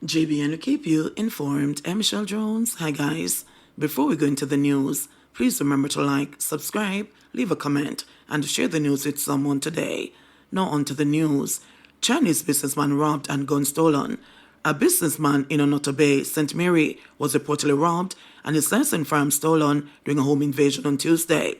JBNN will keep you informed. I'm Michelle Jones. Hi guys. Before we go into the news, please remember to like, subscribe, leave a comment, and share the news with someone today. Now on to the news. Chinese businessman robbed and gun stolen. A businessman in Onoto Bay, St. Mary, was reportedly robbed and his licensed firearm stolen during a home invasion on Tuesday.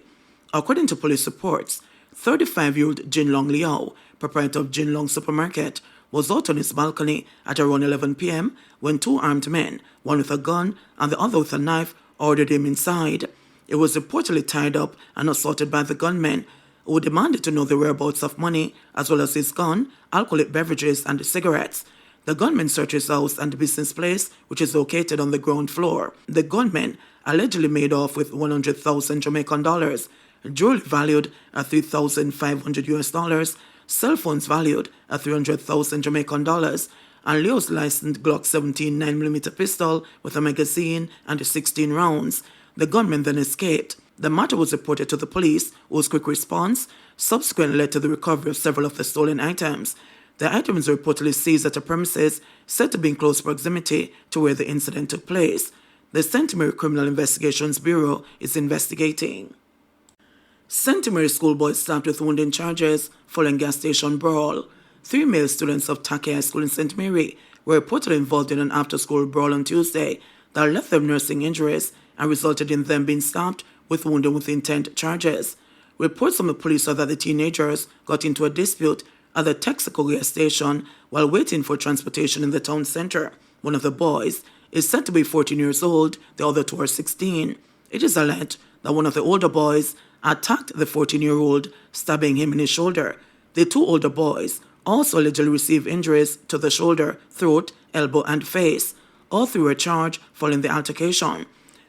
According to police reports, 35-year-old Jin Long Liao, proprietor of Jin Long Supermarket, was out on his balcony at around 11 p.m. when two armed men, one with a gun and the other with a knife, ordered him inside. He was reportedly tied up and assaulted by the gunmen, who demanded to know the whereabouts of money as well as his gun, alcoholic beverages, and cigarettes. The gunmen searched his house and business place, which is located on the ground floor. The gunmen allegedly made off with 100,000 Jamaican dollars, jewelry valued at 3,500 US dollars, cell phones valued at 300,000 Jamaican dollars, and Leo's licensed Glock 17 9mm pistol with a magazine and 16 rounds. The gunman then escaped. The matter was reported to the police, whose quick response subsequently led to the recovery of several of the stolen items. The items were reportedly seized at a premises said to be in close proximity to where the incident took place. The St. Mary Criminal Investigations Bureau is investigating. St. Mary schoolboys slapped with wounding charges following gas station brawl. 3 male students of Taki High School in St. Mary were reportedly involved in an after-school brawl on Tuesday that left them nursing injuries and resulted in them being slapped with wounding with intent charges. Reports from the police are that the teenagers got into a dispute at the Texaco gas station while waiting for transportation in the town center. One of the boys is said to be 14 years old, the other two are 16. It is alleged that one of the older boys attacked the 14-year-old, stabbing him in his shoulder. The two older boys also allegedly received injuries to the shoulder, throat, elbow, and face. All three were charged following the altercation.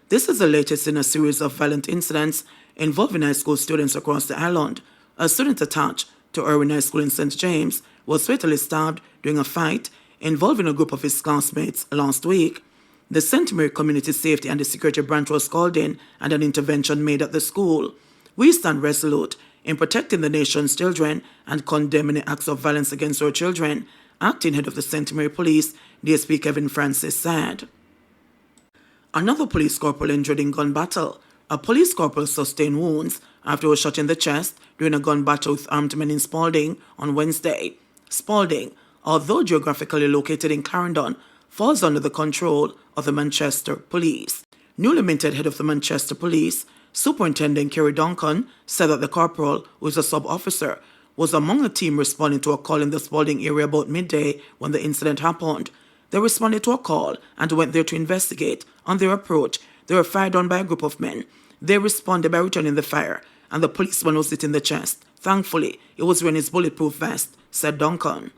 This is the latest in a series of violent incidents involving high school students across the island. A student attached to Irwin High School in St. James was fatally stabbed during a fight involving a group of his classmates last week. The St. Mary Community Safety and the Security Branch was called in and an intervention made at the school. We stand resolute in protecting the nation's children and condemning acts of violence against our children, acting head of the St. Mary Police, DSP Kevin Francis said. Another police corporal injured in gun battle. A police corporal sustained wounds after he was shot in the chest during a gun battle with armed men in Spalding on Wednesday. Spalding, although geographically located in Clarendon, falls under the control of the Manchester Police. Newly minted head of the Manchester Police, Superintendent Kerry Duncan, said that the corporal, who is a sub-officer, was among the team responding to a call in the Spalding area about midday when the incident happened. They responded to a call and went there to investigate. On their approach, they were fired on by a group of men. They responded by returning the fire, and the policeman was hit in the chest. Thankfully, he was wearing his bulletproof vest, said Duncan.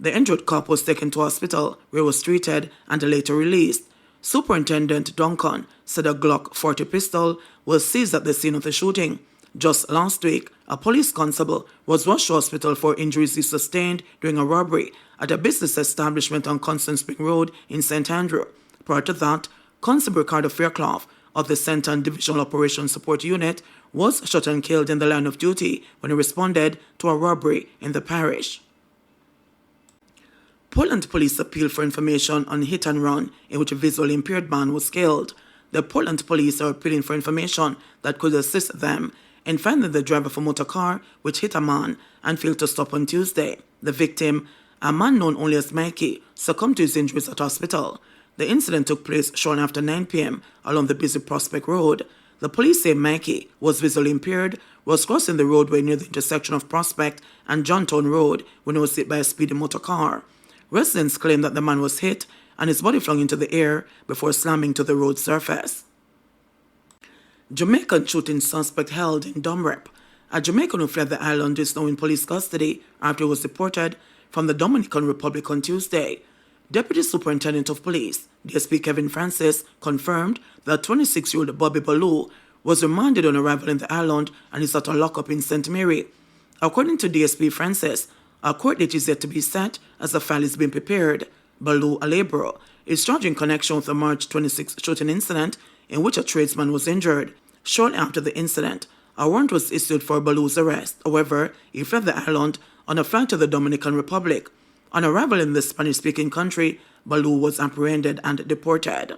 The injured cop was taken to hospital, where he was treated and later released. Superintendent Duncan said a Glock 40 pistol was seized at the scene of the shooting. Just last week, a police constable was rushed to hospital for injuries he sustained during a robbery at a business establishment on Constant Spring Road in St. Andrew. Prior to that, Constable Ricardo Fairclough of the St. Ann Divisional Operations Support Unit was shot and killed in the line of duty when he responded to a robbery in the parish. Portland police appealed for information on a hit and run in which a visually impaired man was killed. The Portland police are appealing for information that could assist them in finding the driver of a motor car which hit a man and failed to stop on Tuesday. The victim, a man known only as Mikey, succumbed to his injuries at hospital. The incident took place shortly after 9 p.m. along the busy Prospect Road. The police say Mikey was visually impaired, was crossing the roadway near the intersection of Prospect and Johntown Road when he was hit by a speeding motor car. Residents claim that the man was hit and his body flung into the air before slamming to the road surface. Jamaican shooting suspect held in Dumrep. A Jamaican who fled the island is now in police custody after he was deported from the Dominican Republic on Tuesday. Deputy Superintendent of Police, DSP Kevin Francis, confirmed that 26-year-old Bobby Ballou was remanded on arrival in the island and is at a lockup in St. Mary. According to DSP Francis, a court date is yet to be set as the file is being prepared. Ballou, a laborer, is charged in connection with the March 26 shooting incident in which a tradesman was injured. Shortly after the incident, a warrant was issued for Ballou's arrest. However, he fled the island on a flight to the Dominican Republic. On arrival in the Spanish-speaking country, Baloo was apprehended and deported.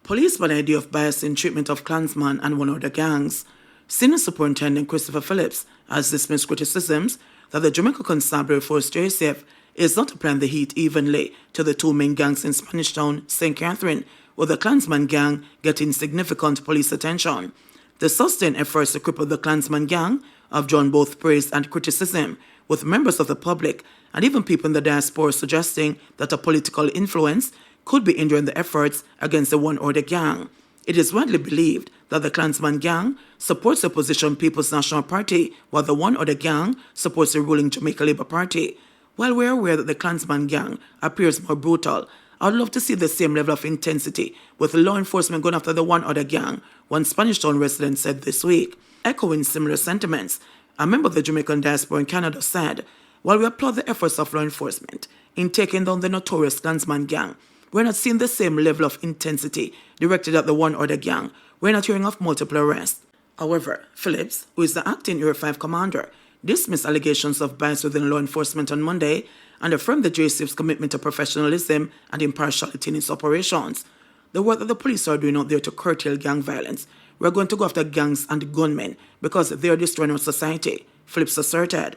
Police by the idea of bias in treatment of Clansman and one of the gangs. Senior Superintendent Christopher Phillips has dismissed criticisms that the Jamaica Constabulary Force JCF is not applying the heat evenly to the two main gangs in Spanish Town, St. Catherine, with the Clansman gang getting significant police attention. The sustained efforts to cripple the Clansman gang have drawn both praise and criticism, with members of the public and even people in the diaspora suggesting that a political influence could be hindering the efforts against the one or the gang. It is widely believed that the Clansman gang supports the opposition People's National Party, while the one or the gang supports the ruling Jamaica Labour Party. While we're aware that the Clansman gang appears more brutal, I'd love to see the same level of intensity with law enforcement going after the one or the gang, one Spanish Town resident said this week. Echoing similar sentiments, a member of the Jamaican diaspora in Canada said, "While we applaud the efforts of law enforcement in taking down the notorious Clansman gang, we're not seeing the same level of intensity directed at the one or the gang. We're not hearing of multiple arrests." However, Phillips, who is the acting Area 5 commander, dismissed allegations of bias within law enforcement on Monday and affirmed the JCF's commitment to professionalism and impartiality in its operations. The work that the police are doing out there to curtail gang violence, we're going to go after gangs and gunmen because they are destroying our society, Phillips asserted.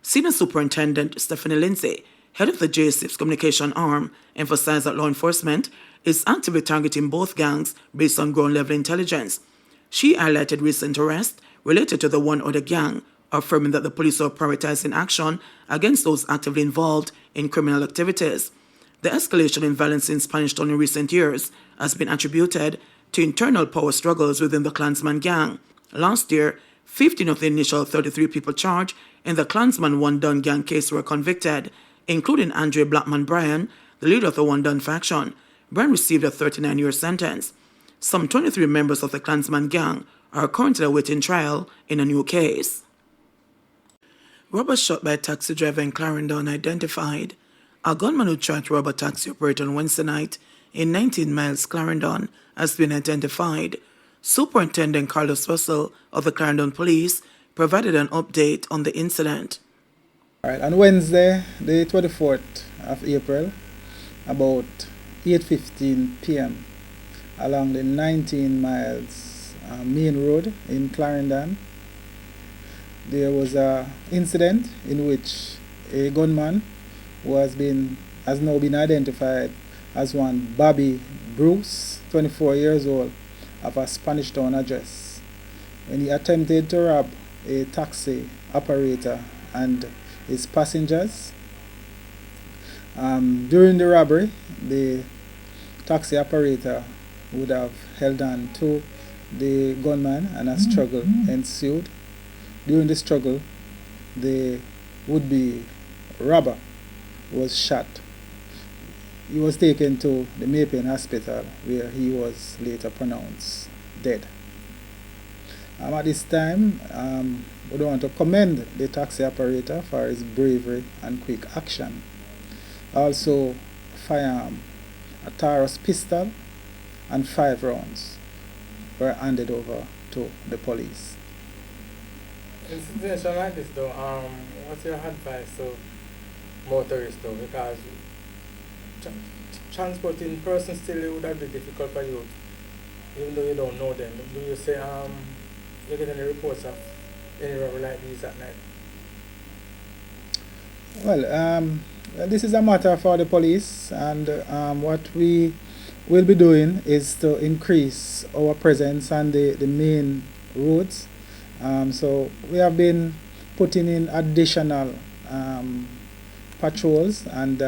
Senior Superintendent Stephanie Lindsay, head of the JCF's communication arm, emphasized that law enforcement is actively targeting both gangs based on ground-level intelligence. She highlighted recent arrests related to the one or the gang, affirming that the police are prioritizing action against those actively involved in criminal activities. The escalation in violence in Spanish Town in recent years has been attributed to internal power struggles within the Clansman gang. Last year, 15 of the initial 33 people charged in the Clansman One Done gang case were convicted, including Andre Blackman Bryan, the leader of the One Done faction. Bryan received a 39-year sentence. Some 23 members of the Clansman gang are currently awaiting trial in a new case. Robbers shot by a taxi driver in Clarendon identified. A gunman who tried to rob a taxi operator on Wednesday night in 19 Miles, Clarendon, has been identified. Superintendent Carlos Russell of the Clarendon Police provided an update on the incident. All right, on Wednesday, the 24th of April, about 8:15 p.m., along the 19 Miles main road in Clarendon, there was an incident in which a gunman who has now been identified as one Bobby Bruce, 24 years old, of a Spanish Town address, when he attempted to rob a taxi operator and his passengers. During the robbery, the taxi operator would have held on to the gunman and a struggle ensued. During the struggle, the would-be robber was shot. He was taken to the Maypen Hospital, where he was later pronounced dead. At this time, we want to commend the taxi operator for his bravery and quick action. Also, firearm, a Taurus pistol, and 5 rounds were handed over to the police. In a situation like this, though, what's your advice to motorists, though? Because transporting persons still would have been difficult for you, even though you don't know them. Do you say you get any reports of any robbery like these at night? Well, this is a matter for the police, and what we will be doing is to increase our presence on the main roads. So we have been putting in additional patrols and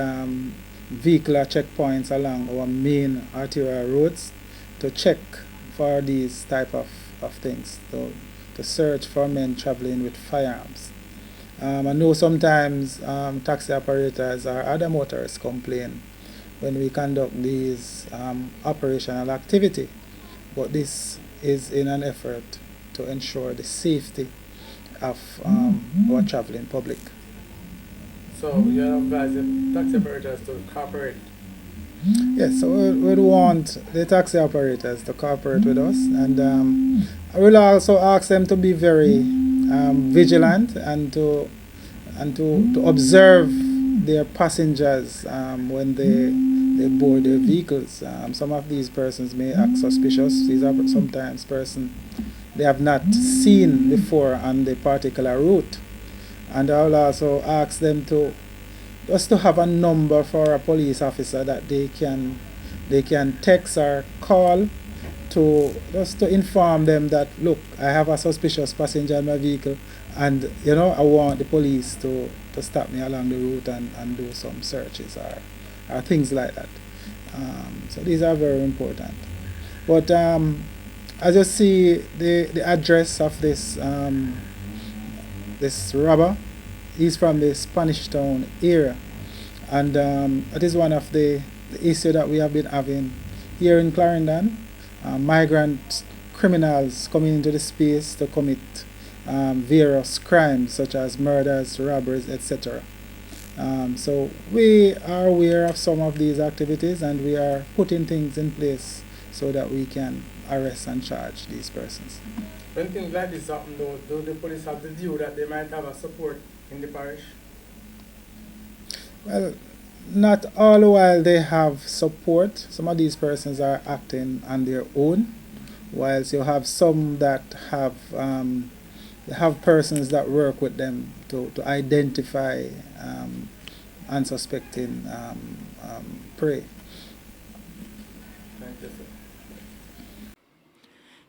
vehicular checkpoints along our main arterial roads to check for these type of things, to search for men traveling with firearms. I know sometimes taxi operators or other motorists complain when we conduct these operational activity, but this is in an effort to ensure the safety of our traveling public. So you advise the taxi operators to cooperate? Yes, so we want the taxi operators to cooperate with us, and I will also ask them to be very vigilant and to observe their passengers when they board their vehicles. Some of these persons may act suspicious. These are sometimes persons they have not seen before on the particular route. And I will also ask them to just to have a number for a police officer that they can text or call to just to inform them that, look, I have a suspicious passenger in my vehicle, and I want the police to stop me along the route and do some searches or things like that. So these are very important. But as you see, the address of this this robber is from the Spanish Town area, and it is one of the issues that we have been having here in Clarendon. Migrant criminals coming into the space to commit various crimes such as murders, robberies, etc. So we are aware of some of these activities, and we are putting things in place so that we can arrest and charge these persons. When things like this happen, though, do the police have the view that they might have a support in the parish? Well, not all the while they have support. Some of these persons are acting on their own, whilst you have some that have persons that work with them to identify unsuspecting prey. Thank you, sir.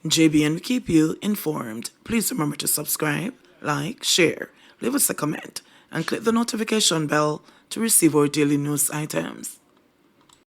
JBN will keep you informed. Please remember to subscribe, like, share, leave us a comment, and click the notification bell to receive our daily news items.